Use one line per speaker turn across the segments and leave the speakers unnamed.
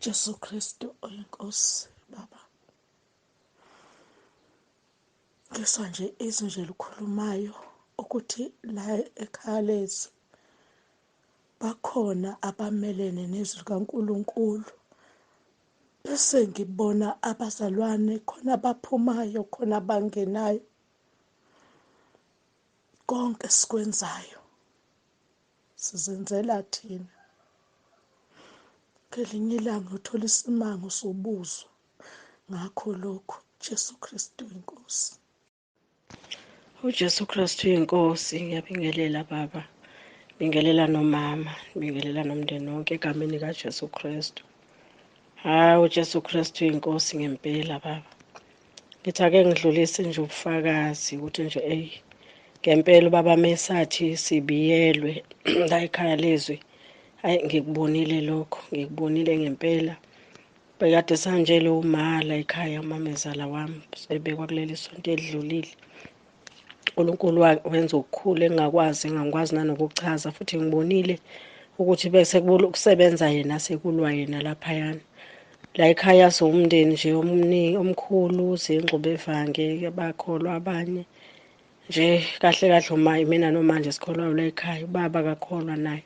Jesu Kristu oyinkosi Baba. Ngizwa nje izwi nje likhulumayo ukuthi la ekhaya leZwi bakhona abamelene nezwi likaNkulunkulu. Bese ngibona abazalwane khona abaphumayo khona abangenayo. Konke sikwenzayo sizenzela thina. Ngelinye ilanga uthola isimanga usubuzwa ngakho lokhu. Jesu Kristu inkosi.
uJesu Kristu inkosi, ngiyabingelela baba, bingelela nomama, bingelela nomndeni wonke egameni kaJesu Kristu. uJesu Kristu inkosi ngempela baba. Ngithi ake ngidlulise nje ubufakazi ukuthi nje ngempela ubaba mesathi sibiyelwe la ekhaya leZwi. Ngikubonile lokho, ngikubonile ngempela. Bekade sanjele uma la ekhaya umamezala wami sebekwa kuleli sonto elidlulile. uNkulunkulu wenza okukhulu engingakwazi nanokuchaza, futhi ngibonile ukuthi bese kusebenza yena sekulwa yena laphayana. La ekhaya siwumndeni nje omkhulu, siyingxube evange, abakholwa abanye. Nje kahle kahle mina nomanje sikholwayo la ekhaya, ubaba akakholwa naye.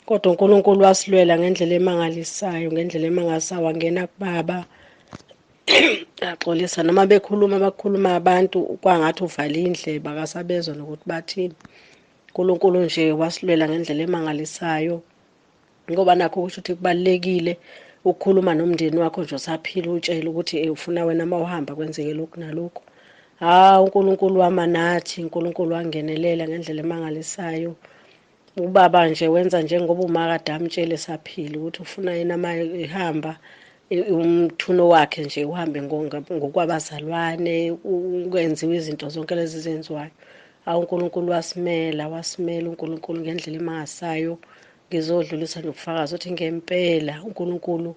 Kodwa uNkulunkulu wasilwela ngendlela emangalisayo, ngendlela emangalisayo wangena kubaba. Yaxolisa noma bakhuluma abantu kwangathi uvala indlebe akasabezwa nokuthi bathini. uNkulunkulu nje wasilwela ngendlela emangalisayo, ngoba nakho kusho ukuthi kubalulekile ukukhuluma nomndeni wakho nje usaphila, utshela ukuthi ufuna wena uma uhamba kwenzeke lokhu nalokhu. uNkulunkulu wama nathi, uNkulunkulu wangenelela ngendlela emangalisayo. Ubaba nje wenza njengoba umakade amtshele saphila ukuthi ufuna yena uma ehamba umthuno wakhe nje uhambe ngokwabazalwane, kwenziwe izinto zonke lezi zenziwayo. uNkulunkulu wasimela uNkulunkulu ngendlela emangasayo. Ngizodlulisa nobufakazi ukuthi ngempela uNkulunkulu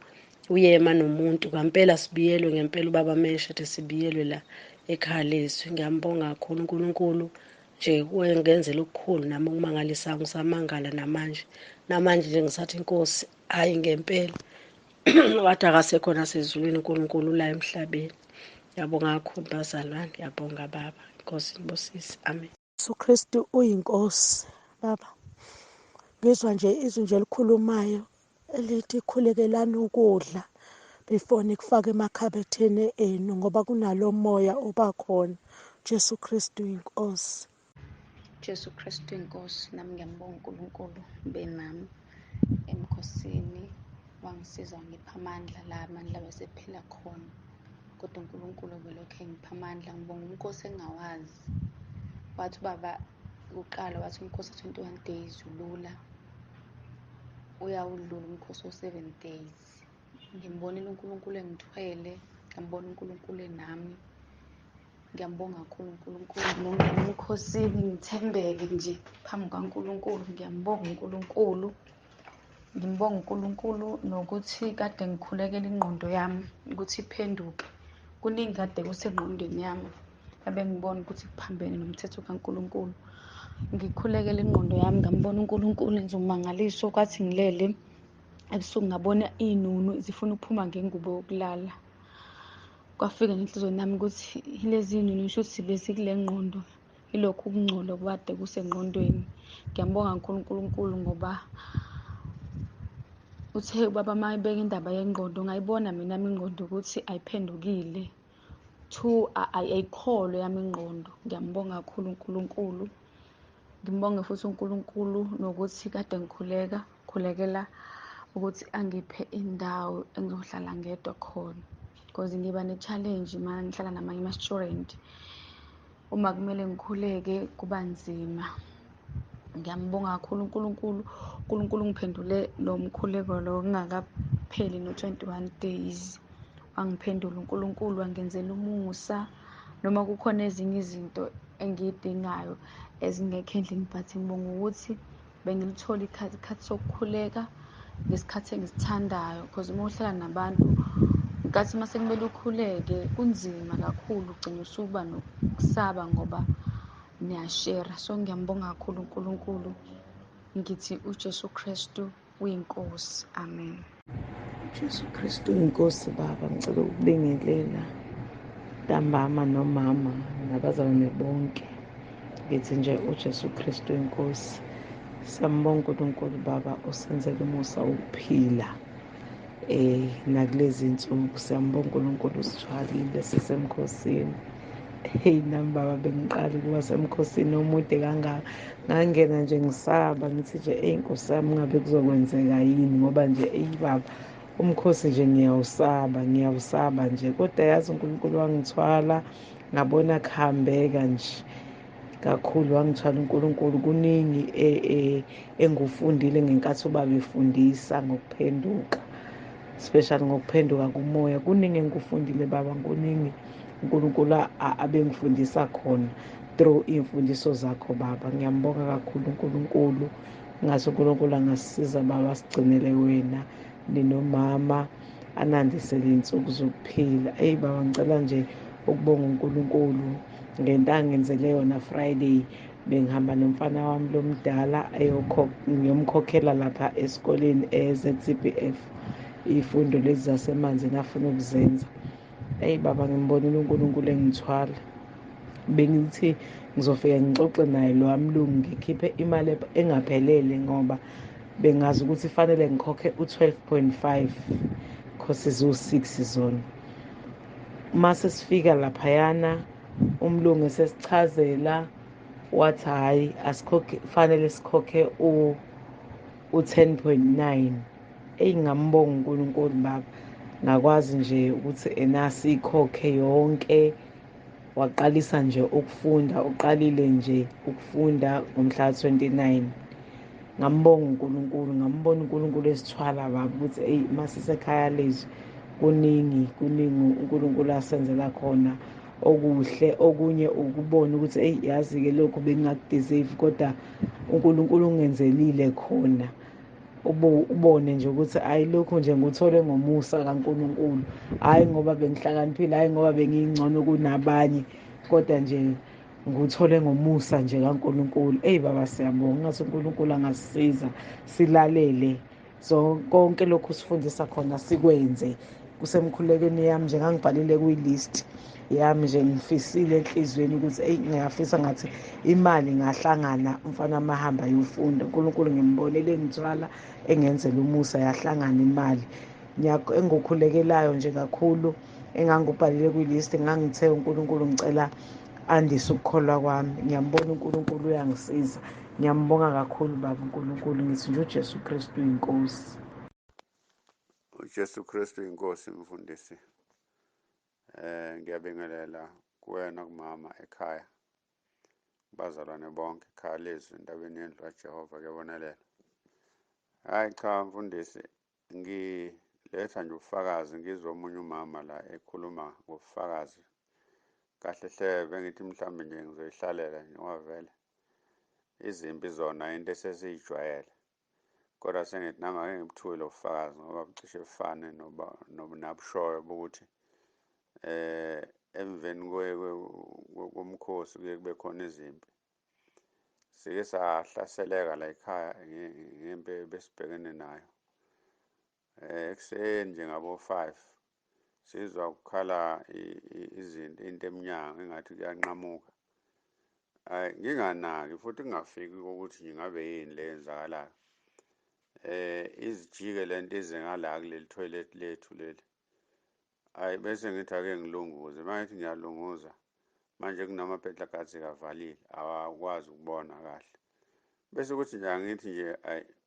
uyema nomuntu. Ngempela sibiyelwe, ngempela ubaba mesha ethi sibiyelwe la ekhaya leZwi. Ngiyambonga kakhulu uNkulunkulu nje wengenzela okukhulu, nami okumangalisayo ngisamangala namanje nje ngisathi inkosi, hayi ngempela wathi akasekhona sezulwini uNkulunkulu la emhlabeni. Ngiyabonga kakhulu bazalwane, ngiyabonga baba, inkosi nibusise, amen.
Jesu Kristu uyinkosi Baba. Ngizwa nje izwi nje likhulumayo elithi khulekelani ukudla before nikufake emakhabetheni enu ngoba kunalo moya obakhona. Jesu Kristu inkosi.
Jesu Kristu inkosi. Nami ngiyambonga uNkulunkulu benami emkhosini, wangisiza wangipha amandla, la amandla besephila khona. Kodwa uNkulunkulu ubelokhu engipha amandla. Ngibonga umkhosi engingawazi. Wathi ubaba kuqala wathi umkhosi 21 days ulula, uyawudlula umkhosi o7 days. Ngimbonile uNkulunkulu engithwele, ngiyambona uNkulunkulu enami. Ngiyambonga kakhulu uNkulunkulu, nongena emkhosini ngithembeke nje phambi kaNkulunkulu. Ngiyambonga uNkulunkulu, ngimbonga uNkulunkulu nokuthi kade ngikhulekela ingqondo yami ukuthi iphenduke. Kuningi kade kusengqondweni yami abengibona ukuthi kuphambene nomthetho kaNkulunkulu. Ngikhulekela ingqondo yami, ngambona uNkulunkulu enza umangaliso. Kwathi ngilele ebusuku ngabona iy'nunu zifuna ukuphuma ngengubo yokulala. Kwafika nenhlizweni yami ukuthi lezi iy'nunu ngisho ukuthi besikule ngqondo, ilokhu ukungcola okade kusengqondweni. Ngiyambonga kakhulu uNkulunkulu ngoba uthe ubaba uma ebeka indaba yengqondo, ngayibona mina ingqondo ukuthi ayiphendukile. 2, ayikholwe yami ingqondo. Ngiyambonga kakhulu uNkulunkulu. Ngimbonge futhi uNkulunkulu nokuthi kade khulekela ukuthi angiphe indawo engizohlala ngedwa khona, because ngiba ne-challenge uma ngihlala namanye ama-student. Uma kumele ngikhuleke kuba nzima. Ngiyambonga kakhulu uNkulunkulu. uNkulunkulu ngiphendule lo mkhuleko lo kungakapheli no-21 days. Wangiphendula uNkulunkulu, wangenzela umusa. Noma kukhona ezinye izinto engiyidingayo ezingekho endlini, but ngibonga ukuthi bengilithola ikhathi sokukhuleka ngesikhathi engisithandayo, because uma uhlala nabantu ngenkathi uma sekumele ukhuleke kunzima kakhulu, ugcina usuba nokusaba ngoba niyashera. So ngiyambonga kakhulu uNkulunkulu. Ngithi uJesu Kristu uyinkosi, amen.
Jesu Kristu inkosi baba, ngicela ukubingelela ntambama nomama nabazalwane bonke. Ngithi nje uJesu Kristu inkosi. Siyambonga uNkulunkulu baba osenzele umusa wokuphila nakulezi nsuku. Siyambonga uNkulunkulu usithwalile sisemkhosini. Hey nami baba bengiqala ukuba semkhosini omude kangaka, ngangena nje ngisaba ngithi nje Nkosi yami ngabe kuzokwenzeka yini, ngoba nje baba umkhosi nje ngiyawusaba nje, kodwa yazi uNkulunkulu wangithwala ngabona kuhambeka nje kakhulu. Wangithwala uNkulunkulu, kuningi engufundile ngenkathi ubaba efundisa ngokuphenduka, especially ngokuphenduka kumoya. Kuningi engikufundile baba, kuningi uNkulunkulu abengifundisa khona through iy'mfundiso zakho baba. Ngiyambonga kakhulu uNkulunkulu, ngase uNkulunkulu angasisiza baba, asigcinele wena ninomama, anandise ley'nsuku zokuphila. Baba ngicela nje ukubonga uNkulunkulu ngento angenzele yona Friday. Bengihamba nomfana wami lo mdala ngiyomkhokhela lapha esikoleni ZCPF, iy'fundo lezi zasemanzini afuna ukuzenza. Baba ngimbonile uNkulunkulu engithwala. Bengithi ngizofika ngixoxe naye lo wamlungu ngikhiphe imali engaphelele, ngoba bengazi ukuthi fanele ngikhokhe u-12.5 courses u-6 zona. Mase sifika laphayana umlungu esesichazela wathi hhayi asikhokhe, fanele sikhokhe u-10.9. Ngingambonga uNkulunkulu baba, ngakwazi nje ukuthi siyikhokhe yonke. Waqalisa nje ukufunda, uqalile nje ukufunda ngomhla 29. Ngambonga uNkulunkulu, ngambona uNkulunkulu esithwala baba, ukuthi masisekhaya leZwi kuningi uNkulunkulu asenzela khona okuhle. Okunye ukubona ukuthi yazi-ke lokhu bengingakudeserve, kodwa uNkulunkulu ungenzelile khona. Ubone nje ukuthi hhayi lokhu nje nguthole ngomusa kaNkulunkulu, hhayi ngoba bengihlakaniphile, hhayi ngoba bengingcono kunabanye, kodwa nje nguthole ngomusa nje kaNkulunkulu. Baba siyabonga, ngathi uNkulunkulu angasisiza silalele konke lokhu sifundisa khona sikwenze. Kusemkhulekweni yami nje ngangibhalile kwi-list yami nje, ngifisile enhliziyweni ukuthi ngiyafisa ngathi imali ngahlangana umfana amahamba ayofunda. uNkulunkulu ngimbonele ngithwala engenzela umusa, yahlangana imali. Engikukhulekelayo nje kakhulu engangubhalile kwi-list, ngangithe uNkulunkulu ngicela andise ukukholwa kwami. Ngiyambona uNkulunkulu uyangisiza. Ngiyambonga kakhulu baba uNkulunkulu. Ngithi nje uJesu Kristu inkosi.
uJesu Kristu inkosi mfundisi. Ngiyabingelela kuwena kumama ekhaya, bazalwane bonke ekhaya leZwi endaweni yendlu kaJehova kuyabonelela. Hhayi cha mfundisi, ngiletha nje ubufakazi, ngizwe omunye umama la ekhuluma ngobufakazi. Kahle hle bengithi mhlawumbe nje ngizoyihlalela nje, ngoba vele izimpi zona into esesiyijwayele, kodwa sengithi nami ake ngibuthuke lo bufakazi, ngoba bucishe bufane nabushoyo bokuthi emveni komkhosi kuye kube khona izimpi. Sike sahlaseleka la ekhaya ngempi besibhekene nayo. Ekuseni nje ngabo-5 sizwa kukhala into eminyango engathi kuyanqamuka. Nginganaki futhi kungafiki ukuthi ingabe yini le yenzakalayo. Izijike lento ize ngala kuleli toilet lethu leli. Bese ngithi ake ngilunguze, mangithi ngiyalunguza manje kunamaphehlakazi kavalile, awakwazi ukubona kahle. Bese kuthi nje angithi nje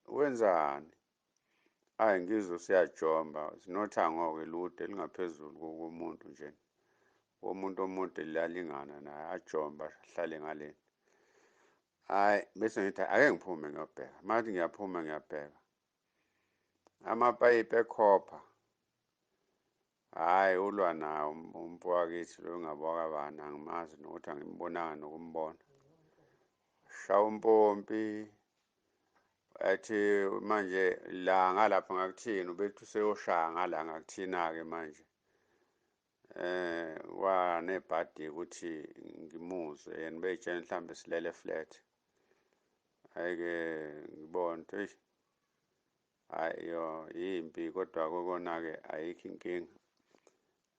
wenzani? Ngizwe siyajomba, sinothango-ke lude lingaphezulu komuntu nje, womuntu omude liyalingana naye, ajomba ahlale ngaleni. Bese ngithi ake ngiphume ngiyobheka. Mangithi ngiyaphuma ngiyabheka amapayipi ekhopha, hhayi ulwa nawo umfowethu lo ongabokabani, angimazi nokuthi angimbonanga nokumbona. Shawa umpompi, athi manje la ngalapha ngakuthini, ubethi useyoshaya ngala ngakuthina-ke manje. Wanebhadi ukuthi ngimuzwe, yena beyitshela mhlawumbe silele flat. Hhayi-ke ngibona ukuthi ayo yimpi kodwa kokona-ke ayikho inkinga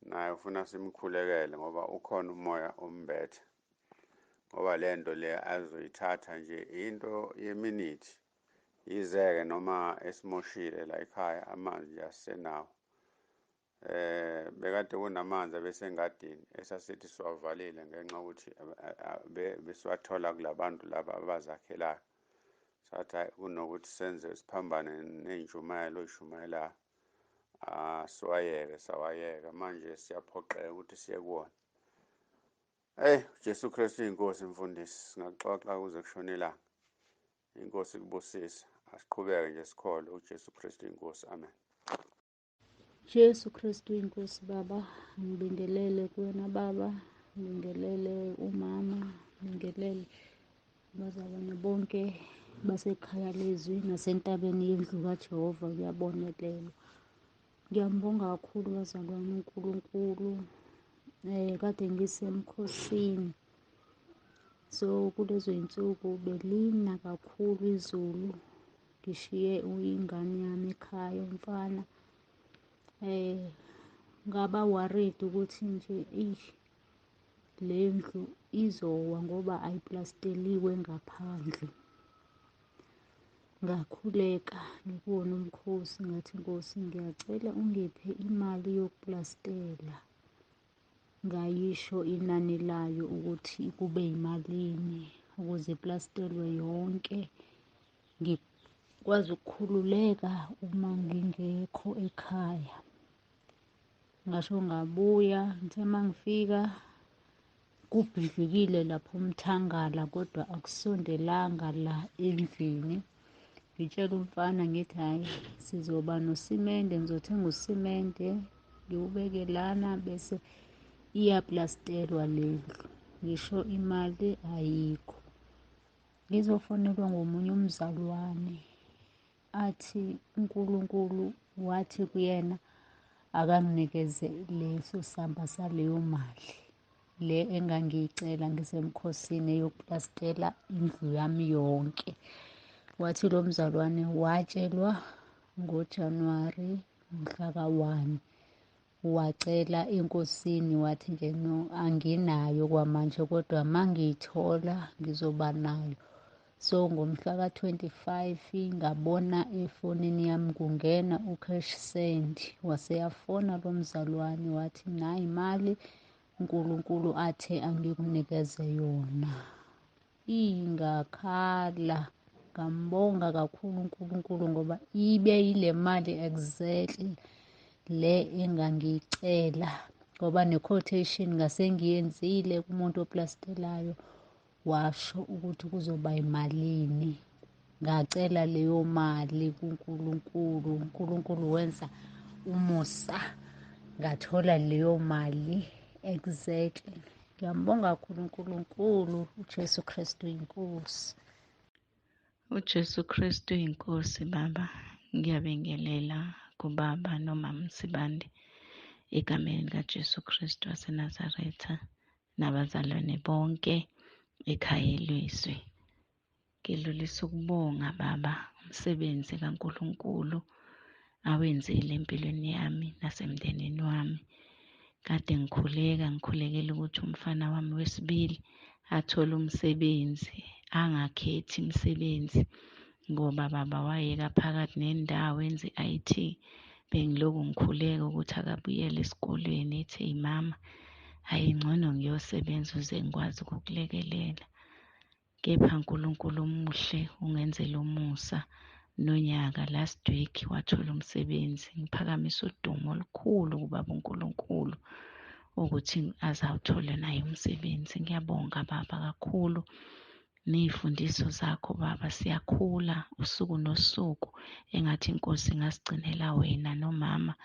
naye ufuna simkhulekele ngoba ukhona umoya ombethe ngoba le nto le azoyithatha nje into yeminithi yizeke noma esimoshile la ekhaya amanzi asisenawo bekade kunamanzi abesengadini esasithi siwavalile ngenxa yokuthi besiwathola kulabantu laba abazakhelayo sathi hayi kunokuthi senze siphambane ney'ntshumayelo oy'shumayelayo sawayeka manje siyaphoqeka ukuthi siye kuwona. Jesu Kristu inkosi mfundisi singaxoxa kuze kushone ilanga. Inkosi kubusisa asiqhubeke nje sikhole uJesu Kristu inkosi. Amen.
Jesu Kristu inkosi Baba, ngibingelele kuwena Baba, ngibingelele umama, ngibingelele abazalwane bonke basekhaya leZwi nasentabeni yendlu kaJehova kuyabonelelwa. Ngiyambonga kakhulu bazalwane uNkulunkulu. Kade ngisemkhosini, so kulezo y'nsuku belina kakhulu izulu, ngishiye ingane yami ekhaya umfana. Ngaba worried ukuthi nje le ndlu izowa ngoba ayiplasteliwe ngaphandle. Ngakhuleka ngikuwona umkhosi ngathi Nkosi ngiyacela ungiphe imali yokuplastela. Ngayisho inani layo ukuthi kube yimalini ukuze iplastelwe yonke ngikwazi ukukhululeka uma ngingekho ekhaya. Ngasho ngabuya ngithe uma ngifika kubhidlikile lapho umthangala kodwa akusondelanga la endlini. Ngitshela umfana ngithi hhayi sizoba nosimende, ngizothenga usimende ngiwubeke lana bese iyaplastelwa le ndlu. Ngisho imali ayikho. Ngizofonelwa ngomunye umzalwane athi uNkulunkulu wathi kuyena akanginikeze leso samba saleyo mali le engangiyicela ngisemkhosini yokuplastela indlu yami yonke. Wathi lo mzalwane watshelwa ngoJanuwari mhla ka-1 wacela enkosini wathi nje no anginayo kwamanje kodwa mangiyithola ngizoba nayo. So ngomhla ka-25 ngabona efonini yami kungena u-cash send, waseyafona lo mzalwane wathi nayi imali uNkulunkulu athe angikunikeze yona. Ngakhala ngambonga kakhulu uNkulunkulu ngoba ibe yile mali exactly le engangiyicela ngoba ne-quotation ngasengiyenzile kumuntu oplastelayo washo ukuthi kuzoba yimalini. Ngacela leyo mali kuNkulunkulu, uNkulunkulu wenza umusa ngathola leyo mali exactly. Ngiyambonga kakhulu uNkulunkulu. uJesu Kristu inkosi.
uJesu Kristu inkosi. Baba, ngiyabingelela kubaba nomama Sibande egameni likaJesu Kristu waseNazaretha nabazalwane bonke ekhaya leZwi. Ngidlulisa ukubonga Baba umsebenzi kaNkulunkulu awenzile empilweni yami nasemndenini wami. Kade ngikhulekela ukuthi umfana wami wesibili athole umsebenzi, angakhethi imisebenzi ngoba baba wayeka phakathi nendawo enze i-IT. Bengilokhu ngikhuleka ukuthi akabuyele esikolweni, ethi hey mama, hayi ngcono ngiyosebenza uze ngikwazi ukukulekelela. Kepha uNkulunkulu omuhle ungenzela umusa. Nonyaka last week wathola umsebenzi. Ngiphakamisa udumo olukhulu kubaba uNkulunkulu ukuthi azawuthola naye umsebenzi. Ngiyabonga baba kakhulu ney'fundiso zakho baba, siyakhula usuku nosuku. Engathi inkosi ingasigcinela wena nomama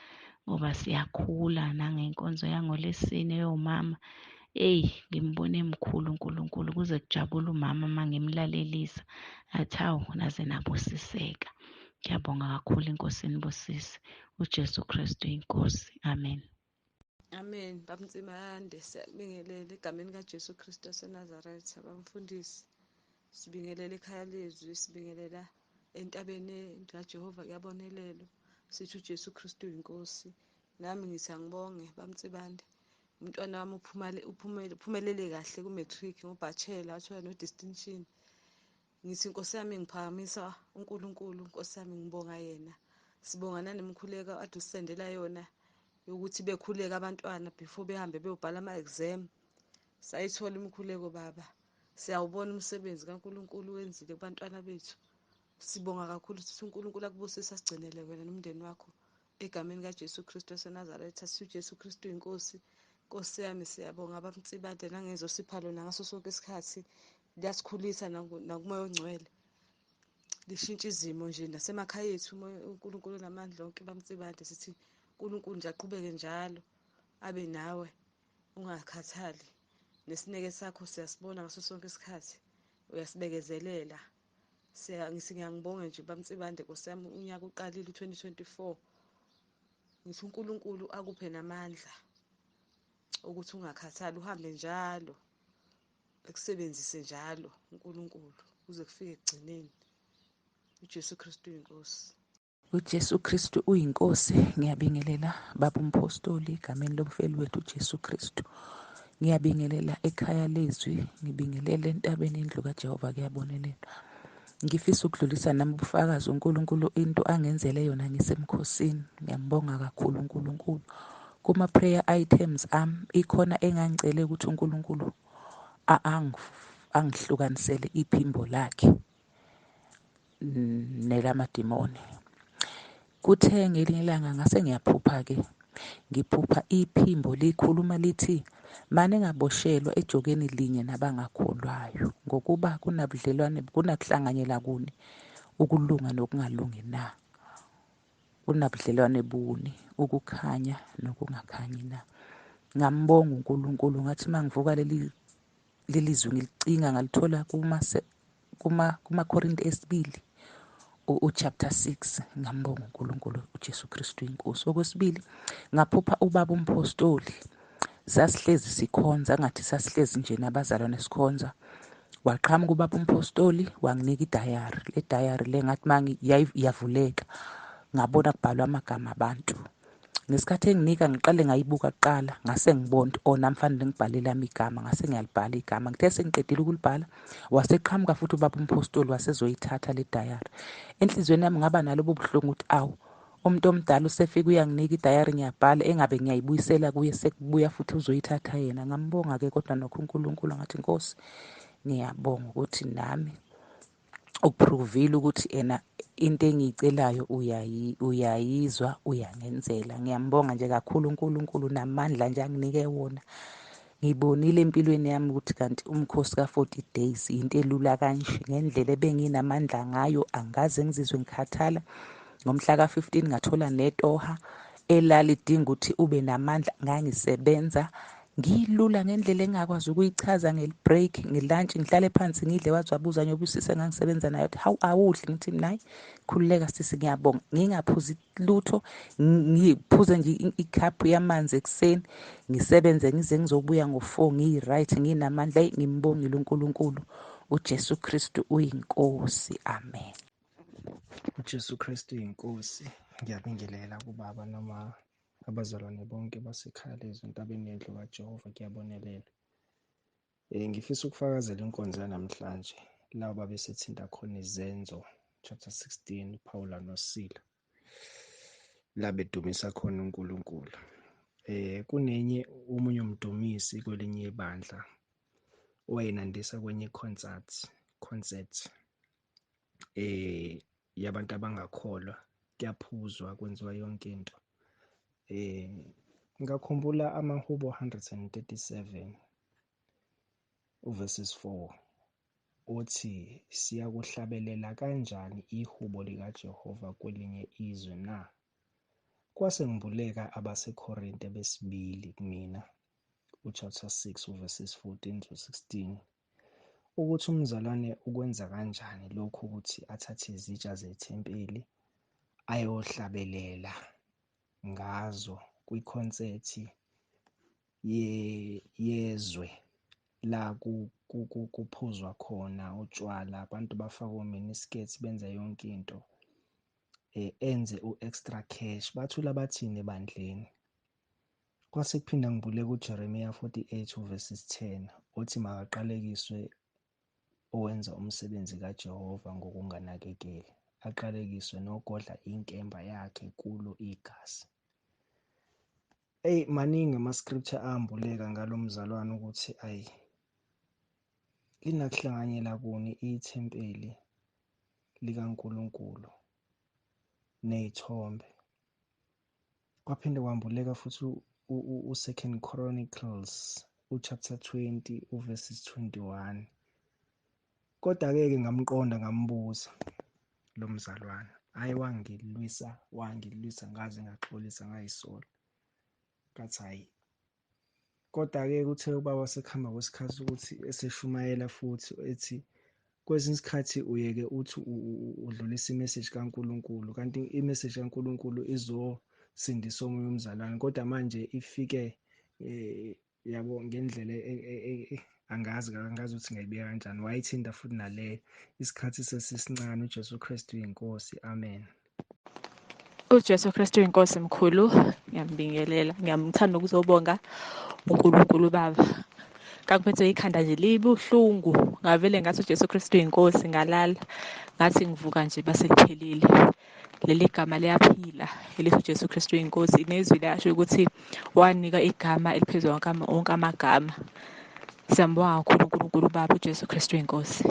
ngoba siyakhula. Nangenkonzo yangoLwesine yomama, ngimbone emkhulu uNkulunkulu kuze kujabule umama uma ngimlalelisa athi hawu naze nabusiseka. Ngiyabonga kakhulu inkosi inibusise. uJesu Kristu inkosi. Amen.
Amen. Bamtsimande siyabingelela egameni kaJesu Kristu waseNazaretha. Bamfundisi sibingelela ekhaya leZwi, sibingelela
entabeni kaJehova kuyabonelelwa, sithi uJesu Kristu uyinkosi. Nami ngithi angibonge bamtsibande, umntwana wami uphumelele kahle ku-matric ngobachelor, wathola no-distinction. Ngithi Nkosi yami ngiphakamisa uNkulunkulu, Nkosi yami ngibonga yena. Sibonga nanemkhuleko ade usisendela yona yokuthi bekhuleka abantwana before behambe beyobhala ama-exam. Sayithola imikhuleko Baba, siyawubona umsebenzi kaNkulunkulu wenzile kubantwana bethu. Sibonga kakhulu ukuthi uNkulunkulu akubusise asigcinele wena nomndeni wakho egameni kaJesu Kristu waseNazaretha. Sithi uJesu Kristu inkosi. Nkosi yami siyabonga bamtsibande nangezosipha lona ngaso sonke isikhathi, liyasikhulisa nakumoya ongcwele, lishintsha izimo nje nasemakhaya ethu. uNkulunkulu namandla onke bamtsibande, sithi uNkulunkulu nje aqhubeke njalo abe nawe, ungakhathali. Nesineke sakho siyasibona ngaso sonke isikhathi, uyasibekezelela. Ngithi ngiyangibonga nje bamtsibande, Nkosi yami, unyaka uqalile u-2024. Ngithi uNkulunkulu akuphe namandla ukuthi ungakhathali, uhambe njalo, ekusebenzise njalo uNkulunkulu kuze kufike ekugcineni. uJesu Kristu uyinkosi.
uJesu Kristu uyinkosi. Ngiyabingelela baba umpostoli egameni lomfeli wethu uJesu Kristu. Ngiyabingelela ekhaya leZwi, ngibingelele entabeni indlu kaJehova kuyabonelela. Ngifisa ukudlulisa nami ubufakazi uNkulunkulu into angenzele yona ngisemkhosini. Ngiyambonga kakhulu uNkulunkulu. Kuma-prayer items ikhona engangicele ukuthi uNkulunkulu angihlukanisele iphimbo lakhe nelamadimoni. Kuthe ngelinye ilanga ngase ngiyaphupha-ke, ngiphupha iphimbo likhuluma lithi mane ngaboshelwa ejokeni linye nabangakholwayo, ngokuba kunabudlelwane, kunakuhlanganyela kuni ukulunga nokungalungi na, kunabudlelwane buni ukukhanya nokungakhanyi na. Ngambonga uNkulunkulu, ngathi mangivuka leli zwi ngilicinga ngalithola kumaKorinte esibili chapter 6. Ngambonga uNkulunkulu, uJesu Kristu inkosi. Okwesibili, ngaphupha ubaba umpostoli, sasihlezi sikhonza, ngathi sasihlezi nje nabazalwane sikhonza. Waqhamuka ubaba umpostoli wanginika idayari. Le dayari le ngathi yavuleka, ngabona kubhalwa amagama abantu. Ngesikhathi enginika ngiqale ngayibuka kuqala, ngase ngibona nami fanele ngibhale lami igama, ngase ngiyalibhala igama. Ngithe sengiqedile ukulibhala, waseqhamuka futhi ubaba umpostoli wasezoyithatha le dayari. Enhlizweni yami ngaba nalobo buhlungu ukuthi awu, umuntu omdala usefika uyanginika idayari ngiyabhala, engabe ngiyayibuyisela kuye, sekubuya futhi uzoyithatha yena. Ngambonga-ke kodwa nokho uNkulunkulu, ngathi Nkosi ngiyabonga ukuthi nami ukupruvile ukuthi into engiyicelayo uyayizwa, uyangenzela. Ngiyambonga nje kakhulu uNkulunkulu namandla nje anginike wona. Ngibonile empilweni yami ukuthi kanti umkhosi ka-40 days into elula kanje, ngendlela ebenginamandla ngayo, angaze ngizizwe ngikhathala. Ngomhla ka-15 ngathola netoha elalidinga ukuthi ube namandla, ngangisebenza ngilula ngendlela engakwazi ukuyichaza. Ngelibreak, ngelunch, ngihlale phansi ngidle. Wathi wabuza njengoba usisi engangisebenza nayo, hawu awudli? Ngithi mina hayi khululeka sisi, ngiyabonga. Ngingaphuzi lutho, ngiphuze nje ikhaphu yamanzi ekuseni, ngisebenze ngize ngizobuya ngo-4 ngiyi-right, nginamandla. Ngimbongile uNkulunkulu. uJesu Kristu uyinkosi. Amen.
uJesu Kristu inkosi. Ngiyabingelela kubaba noma abazalwane bonke basekhaya leZwi entabeni yendlu kaJehova kuyabonelela. Ngifisa ukufakazela inkonzo yanamhlanje laba besethinta khona izenzo chapter 16 uPawula noSila la bedumisa khona uNkulunkulu. Omunye umdumisi kwelinye ibandla owayenandisa kwenye concert yabantu abangakholwa, kuyaphuzwa, kwenziwa yonke into. Ngakhumbula amaHubo 137 uverses 4 othi, siyakuhlabelela kanjani ihubo likaJehova kwelinye izwe na? Kwase ngibuleka abaseKorinte besibili kumina chapter 6 uverses 14 to 16 ukuthi umzalwane ukwenza kanjani lokhu, ukuthi athathe izitsha zethempeli ayohlabelela ngazo kwikhonsethi yezwe la kuphuzwa khona utshwala, abantu bafake ominisketi benze yonke into, enze u-extra cash. Bathula bathini ebandleni? Kwase kuphinda ngibuleka uJeremiya 48 verses 10 othi makaqalekiswe owenza umsebenzi kaJehova ngokunganakekeli, aqalekiswe nogodla inkemba yakhe kulo igazi. Maningi ama-scripture ambuleka ngalo mzalwane ukuthi linakuhlanganyela kuni ithempeli likaNkulunkulu ney'thombe. Kwaphinde kwambuleka futhi u-2 Chronicles chapter 20 verses 21. Kodwa-ke ngamqonda ngambuza lo mzalwane, wangilwisa ngaze ngaxolisa ngayisola. Ngathi hhayi. Kodwa-ke kuthe ubaba sekuhamba kwesikhathi ukuthi eseshumayela futhi ethi kwesinye isikhathi uyeke uthi udlulisa imeseji kaNkulunkulu, kanti imeseji kaNkulunkulu izosindisa omunye umzalwane, kodwa manje ifike yabo ngendlela angazi ukuthi ngayibeka kanjani. Wayithinta futhi naleyo, isikhathi sesisincane. uJesu Kristu uyinkosi. Amen.
uJesu Kristu inkosi mkhulu, ngiyambingelela, ngiyamthanda ukuzobonga uNkulunkulu Baba. Kangiphethe ikhanda nje libuhlungu, ngavele ngathi uJesu Kristu inkosi, ngalala ngathi ngivuka nje baseliphelile. Leli gama liyaphila, elithi uJesu Kristu inkosi. Nezwi lasho ukuthi wanika igama eliphezulu wonke amagama. Siyambonga kakhulu uNkulunkulu Baba, uJesu Kristu inkosi.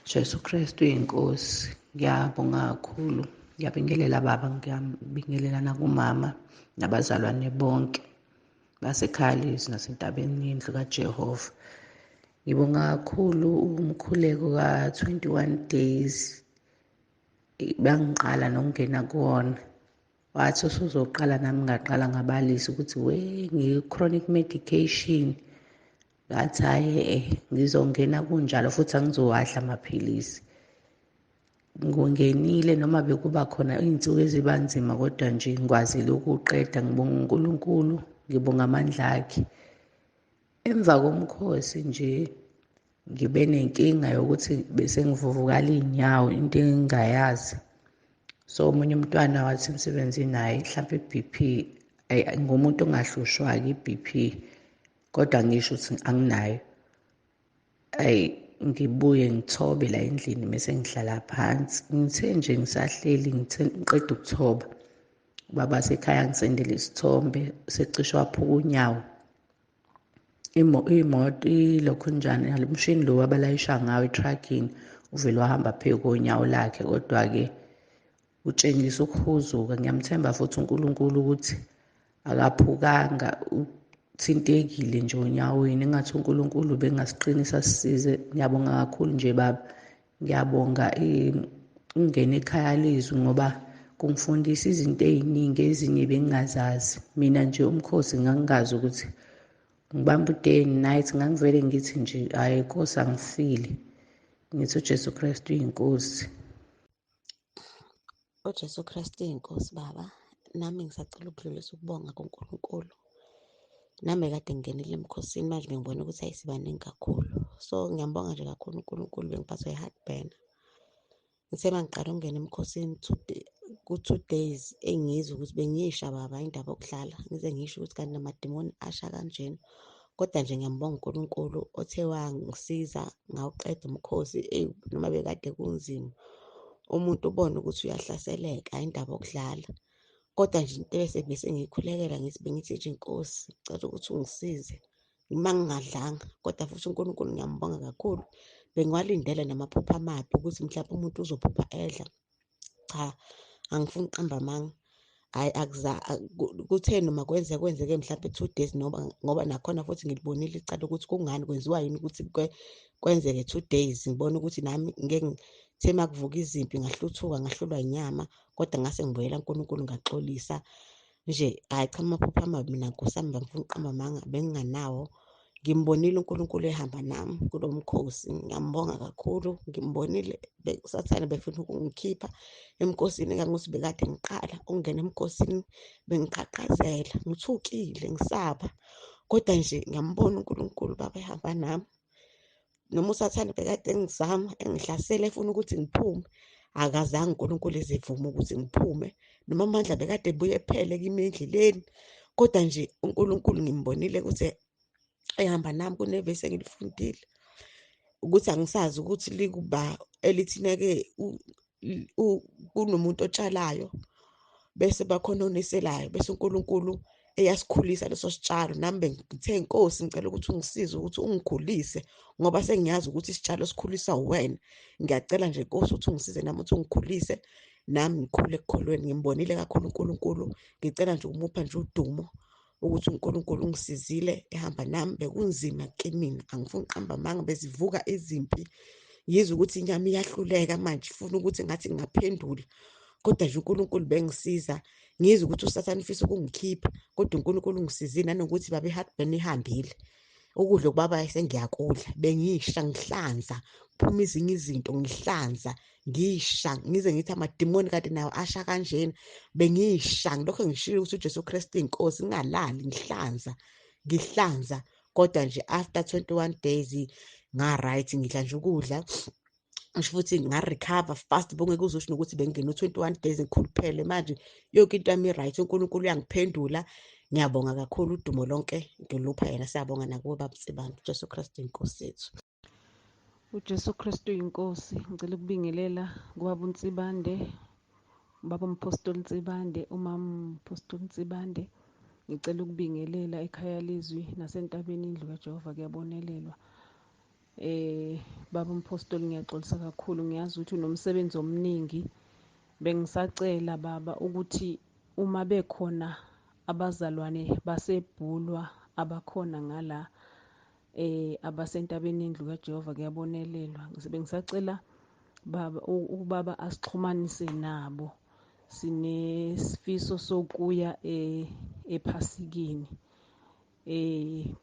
Jesu Kristu inkosi, ngiyabonga kakhulu. Ngiyabingelela baba, ngiyabingelela nakumama nabazalwane bonke basekhaya leZwi nasentabeni yendlu kaJehova. Ngibonga kakhulu umkhuleko ka-21 days bangiqala nokungena kuwona. Wathi usuzoqala nami ngaqala ngabalisa ukuthi ngiyi-chronic medication. Ngathi hhayi ngizongena kunjalo futhi angizowahla amaphilisi. Ngingenile noma bekuba khona iy'nsuku eziba nzima, kodwa nje ngikwazile ukuqeda. Ngibonga uNkulunkulu, ngibonga amandla akhe. Emva komkhosi nje ngibe nenkinga yokuthi bese ngivuvukala iy'nyawo, into engingayazi. So omunye umntwana wathi emsebenzini, hhayi mhlampe i-BP, ngumuntu ongahlushwa-ke i-BP, kodwa ngisho ukuthi anginayo. Ngibuye ngithobe la endlini mese ngihlala phansi. Ngithe nje ngisahleli ngiqeda ukuthoba, ubaba sekhaya ngisendele isithombe secishe waphuka unyawo. Imoto ilokhunjani, lo mshini lo abalayisha ngawo etruckini uvele wahamba phezu konyawo lakhe, kodwa-ke utshengisa ukuhuzuka. Ngiyamthemba futhi uNkulunkulu ukuthi akaphukanga, uthintekile nje onyaweni, engathi uNkulunkulu bengasiqinisa sisize. Ngiyabonga kakhulu nje baba, ngiyabonga ukungena ekhaya leZwi ngoba kungifundisa izinto ey'ningi ezinye bengingazazi. Mina nje umkhosi ngangingazi ukuthi ngibamba u-day and night, ngangivele ngithi nje hhayi Nkosi angifile. Ngithi uJesu Kristu uyinkosi.
uJesu Kristu inkosi baba. Nami ngisacela ukudlulisa ukubonga kuNkulunkulu. Nami kade ngingenile emkhosini, manje ngibona ukuthi ayisibaningi kakhulu. So ngiyambonga nje kakhulu uNkulunkulu, bengiphathwa i-heartburn. Ngithe mangiqala ukungena emkhosini ku-2 days engizwa ukuthi bengisha baba indaba yokudlala, ngize ngisho ukuthi kanti namadimoni asha kanjena. Kodwa nje ngiyambonga uNkulunkulu othe wangisiza ngawuqeda umkhosi. Noma bekade kunzima, umuntu ubone ukuthi uyahlaseleka indaba yokudlala. Kodwa nje into bese ngiyikhulekela bengithi nje Nkosi, ngicela ukuthi ungisize uma ngingadlanga. Kodwa futhi uNkulunkulu ngiyambonga kakhulu. Bengiwalindele namaphupho amabi ukuthi mhlawumbe umuntu uzophupha edla. Cha, angifuni uqamba amanga. Hhayi kuthe noma kwenzeke mhlawumbe 2 days ngoba nakhona futhi ngilibonile icala ukuthi kungani, kwenziwa yini ukuthi kwenzeke 2 days. Ngibona ukuthi nami ngithe makuvuka izimpi ngahluthuka, ngahlulwa inyama, kodwa ngase ngibuyela kuNkulunkulu ngaxolisa nje. Hhayi cha, amaphupho amabi mina Nkosi yami angifuni uqamba amanga benginganawo. Ngimbonile uNkulunkulu ehamba nami kulo mkhosi, ngiyambonga kakhulu. Ngimbonile usathane befuna ukungikhipha emkhosini, engangokuthi bekade ngiqala ukungena emkhosini bengiqhaqhazela, ngithukile, ngisaba. Kodwa nje ngiyambona uNkulunkulu baba ehamba nami. Noma usathane bekade engizama engihlasela efuna ukuthi ngiphume, akazange uNkulunkulu ezivume ukuthi ngiphume. Noma amandla bekade ebuye ephele kimi endleleni, kodwa nje uNkulunkulu ngimbonile ukuthi ehamba nami. Kunevesi engilifundile ukuthi angisazi ukuthi likuba elithina-ke kunomuntu otshalayo bese bakhona oniselayo, bese uNkulunkulu eyasikhulisa leso sitshalo. Nami bengithe Nkosi, ngicela ukuthi ungisize ukuthi ungikhulise ngoba sengiyazi ukuthi isitshalo sikhulisa uwena. Ngiyacela nje Nkosi ukuthi ungisize nami ukuthi ungikhulise, nami ngikhule ekukholweni. Ngimbonile kakhulu uNkulunkulu, ngicela nje ukumupha nje udumo ukuthi uNkulunkulu ungisizile ehamba nami. Bekunzima kimina, angifuni uqamba amanga, bezivuka izimpi, yizwe ukuthi inyama iyahluleka manje, ifuna ukuthi ngathi ngingaphendula. Kodwa nje uNkulunkulu bengisiza, ngizwe ukuthi uSathane ufisa ukungikhipha, kodwa uNkulunkulu ungisizile. Nanokuthi babe heartburn ihambile, ukudla okubaba sengiyakudla, bengiyisha ngihlanza, kuphuma ezinye izinto ngihlanza, ngisha ngize ngithi amadimoni kade nawo asha kanjena, bengiyisha. Ngilokho ngishilo ukuthi uJesu Kristu inkosi, ngingalali ngihlanza. Kodwa nje after 21 days nga-right, ngidla nje ukudla, ngisho futhi nga-recover fast. Bongeke uze usho nokuthi bengingena 21 days ngikhuluphele. Manje yonke into yami i-right, uNkulunkulu uyangiphendula. Ngiyabonga kakhulu, udumo lonke ngilupha yena. Siyabonga nakuwe baba Mtsibane. uJesu Kristu inkosi yethu.
uJesu Kristu inkosi. Ngicela ukubingelela kubaba uNtsibande, ubaba uMphostoli Ntsibande, umama uMphostoli Ntsibande. Ngicela ukubingelela ekhaya leZwi nasentabeni indlu kaJehova kuyabonelelwa. Baba uMphostoli, ngiyaxolisa kakhulu, ngiyazi ukuthi unomsebenzi omningi. Bengisacela baba ukuthi uma bekhona abazalwane baseBhulwa abakhona ngala abasentabeni indlu kaJehova kuyabonelelwa, bengisacela baba ubaba asixhumanise nabo. Sinesifiso sokuya ephasikini.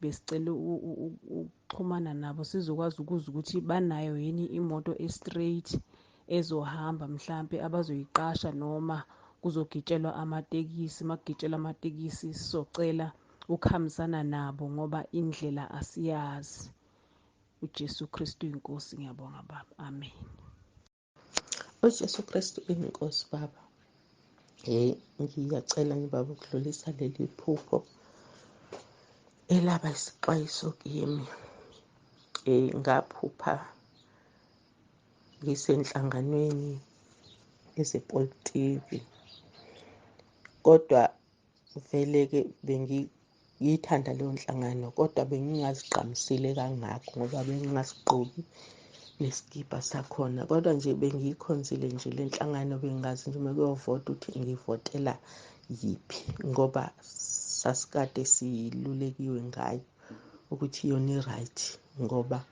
Besicela ukuxhumana nabo sizokwazi ukuzwa ukuthi banayo yini imoto e-straight ezohamba mhlampe abazoyiqasha, noma kuzogitshelwa amatekisi. Makugitshelwa amatekisi sizocela ukuhambisana nabo ngoba indlela asiyazi. uJesu Kristu inkosi. Ngiyabonga baba, amen.
uJesu Kristu inkosi baba. Ngiyacela ngibaba ukudlulisa leli phupho elaba isixwayiso kimi. Ngaphupha ngisenhlanganweni ezepolitiki, kodwa vele-ke bengiyithanda leyo nhlangano, kodwa bengingazigqamisile kangako ngoba bengingasigqoki neskipa sakhona. Kodwa nje bengiyikhonzile nje le nhlangano, bengazi nje uma kuyovota ukuthi ngivotela yiphi, ngoba sasikade silulekiwe ngayo ukuthi iyona i-right, ngoba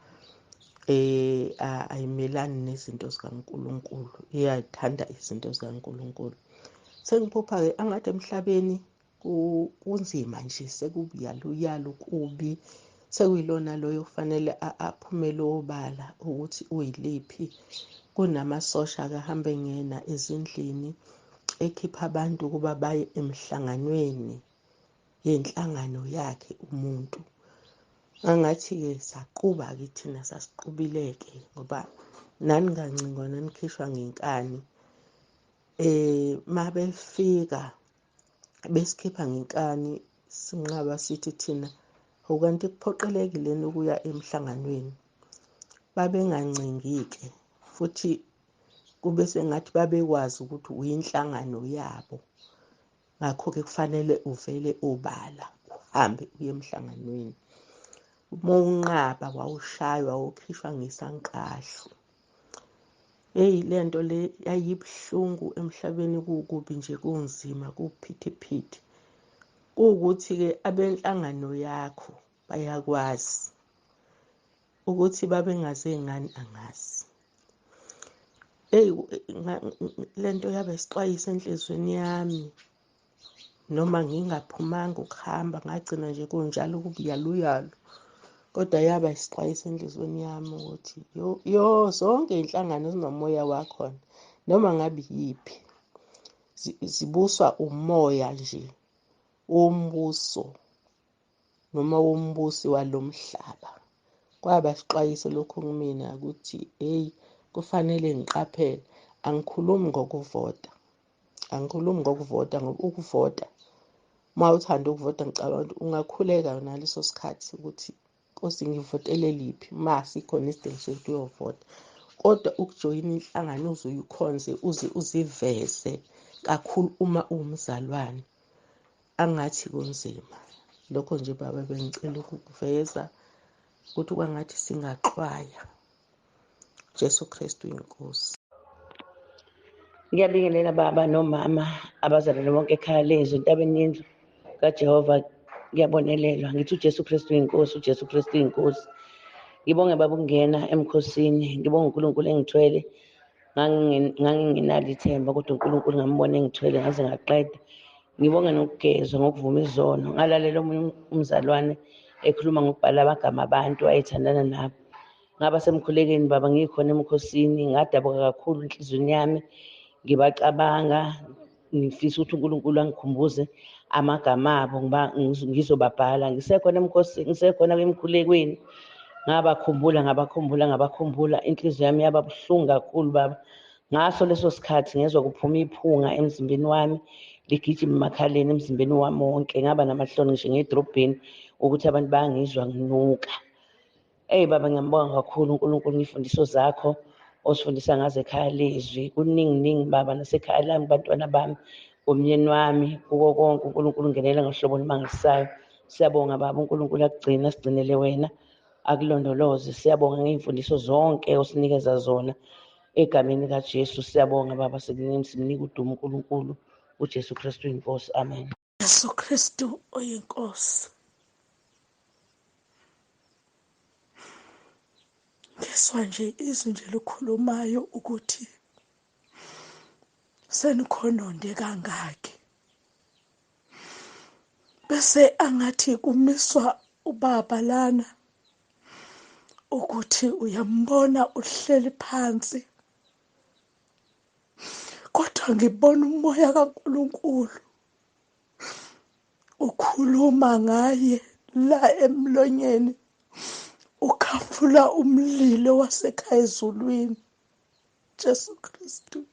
ayimelani nezinto zikaNkulunkulu, iyayithanda izinto zikaNkulunkulu. Sengiphupha-ke angathi emhlabeni kunzima nje, sekubuyaluyalu kubi, sekuyilona loyo kufanele aphumele obala ukuthi uyiliphi. Kunamasosha-ke ahambe ngena ezindlini ekhipha abantu ukuba baye emhlanganweni yenhlangano yakhe umuntu. Angathi-ke saquba-ke thina, sasiqubile-ke ngoba naningangcingwa nanikhishwa ngenkani. Ma befika besikhipha ngenkani, sinqaba sithi thina, ukanti kuphoqelekile ukuya emhlanganweni. Babengancingi-ke futhi kube sengathi babekwazi ukuthi uyinhlangano yabo. Ngakho-ke kufanele uvele obala uhambe uye emhlanganweni. Uma unqaba wawushaywa, wawukhishwa ngesankahlo. Le nto le yayibuhlungu emhlabeni, kukubi nje, kunzima, kuphithiphithi. Kuwukuthi-ke abenhlangano yakho bayakwazi ukuthi babengaze ngani, angazi. Le nto yaba isixwayiso enhlizweni yami, noma ngingaphumanga ukuhamba, ngagcina nje kunjalo kubuyaluyalu, kodwa yaba isixwayiso enhlizweni yami ukuthi zonke iy'nhlangano zinomoya wakhona, noma ngabe yiphi, zibuswa umoya nje wombuso noma wombusi walomhlaba. Kwaba isixwayiso lokhu kumina ukuthi hey, kufanele ngiqaphele, angikhulumi ngokuvota. Angikhulumi ngokuvota ngoba ukuvota, uma uthanda ukuvota, ngicabanga ukuthi ungakhuleka naleso sikhathi ukuthi Nkosi ngivotele liphi ma sikhona isidingo sokuthi uyovota. Kodwa ukujoyina inhlangano uze uyikhonze uze uziveze kakhulu uma uwumzalwane, angathi kunzima. Lokho nje baba bengicela ukukuveza ukuthi kwangathi singaxwaya. Jesu Kristu inkosi.
Ngiyabingelela baba nomama abazalwane bonke ekhaya leZwi entabeni yendlu kaJehova. Ngiyabonelelwa ngithi uJesu Kristu inkosi, uJesu Kristu inkosi. Ngibonge baba ukungena emkhosini, ngibonge uNkulunkulu engithwele. Ngangingenalo ithemba kodwa uNkulunkulu ngambona engithwele ngaze ngaqeda. Ngibonge nokugezwa ngokuvuma izono. Ngalalela omunye umzalwane ekhuluma ngokubhala amagama abantu ayethandana nabo. Ngaba semkhulekeni baba ngikhona emkhosini, ngadabuka kakhulu enhliziyweni yami. Ngibacabanga, ngifisa ukuthi uNkulunkulu angikhumbuze amagama abo ngizobabhala. Ngisekhona emkhosini, ngisekhona emkhulekweni. Ngabakhumbula. Inhliziyo yami yaba buhlungu kakhulu baba. Ngaso leso sikhathi ngezwa kuphuma iphunga emzimbeni wami, ligijima emakhaleni emzimbeni wami wonke. Ngaba namahloni ngisho ngedrobheni ukuthi abantu bayangizwa nginuka. Baba ngiyambonga kakhulu uNkulunkulu ngey'mfundiso zakho osifundisa ngazo ekhaya leZwi. Kuningi baba nasekhaya lami, kubantwana bami, umyeni wami, kuko konke uNkulunkulu ungenela ngohlobo olumangalisayo. Siyabonga baba, uNkulunkulu akugcina, asigcinele wena, akulondoloze. Siyabonga ngey'mfundiso zonke osinikeza zona egameni likaJesu. Siyabonga baba, simnika udumo uNkulunkulu, uJesu Kristu inkosi. Amen.
Jesu Kristu oyinkosi. Ngizwa nje izwi nje likhulumayo ukuthi senikhononde kangaki. Bese angathi kumiswa ubaba lana ukuthi uyambona uhleli phansi. Kodwa ngibona umoya kaNkulunkulu ukhuluma ngaye la emlonyeni, ukhafula umlilo wasekhaya ezulwini. Jesu Kristu.